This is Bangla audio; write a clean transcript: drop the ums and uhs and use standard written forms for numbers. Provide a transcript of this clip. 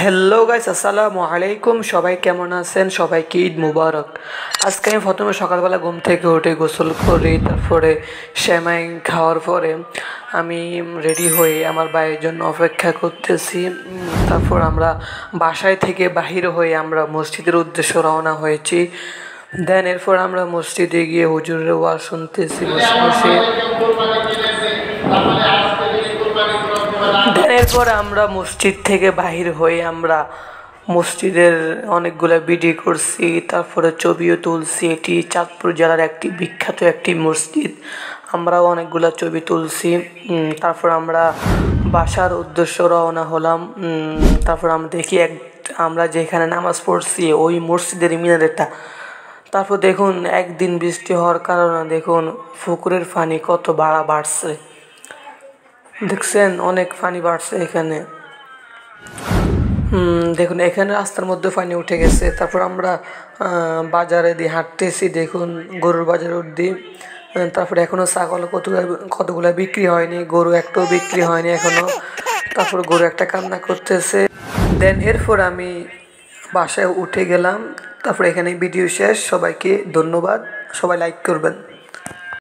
হ্যালো গাইস, আসসালামু আলাইকুম। সবাই কেমন আছেন? সবাইকে ঈদ মুবারক। আজকে আমি প্রথমে সকালবেলা ঘুম থেকে উঠে গোসল করি, তারপরে সেমাই খাওয়ার পরে আমি রেডি হয়ে আমার ভাইয়ের জন্য অপেক্ষা করতেছি। তারপর আমরা বাসায় থেকে বাহির হয়ে আমরা মসজিদের উদ্দেশ্যে রওনা হয়েছি। দেন এরপর আমরা মসজিদে গিয়ে হুজুরের ওয়াজ শুনতেছি বসে বসে। এরপর আমরা মসজিদ থেকে বাহির হয়ে আমরা মসজিদের অনেকগুলো ভিডিও করছি, তারপরে ছবিও তুলছি। এটি চাঁদপুর জেলার একটি বিখ্যাত একটি মসজিদ, আমরাও অনেকগুলো ছবি তুলছি। তারপর আমরা বাসার উদ্দেশ্য রওনা হলাম। তারপর আমরা দেখি আমরা যেখানে নামাজ পড়ছি ওই মসজিদের মিনারেটা। তারপর দেখুন একদিন বৃষ্টি হওয়ার কারণে দেখুন পুকুরের পানি কত বাড়ছে, দেখছেন অনেক পানি বাড়ছে এখানে। দেখুন এখানে রাস্তার মধ্যে পানি উঠে গেছে। তারপর আমরা বাজারে দিয়ে হাঁটতেছি, দেখুন গরুর বাজার দিই। তারপরে এখনো ছাগল কতগুলো বিক্রি হয়নি, গরু একটাও বিক্রি হয়নি এখনো। তারপর গরু একটা কান্না করতেছে। দেন এরপর আমি বাসায় উঠে গেলাম। তারপর এখানে ভিডিও শেষ। সবাইকে ধন্যবাদ, সবাই লাইক করবেন।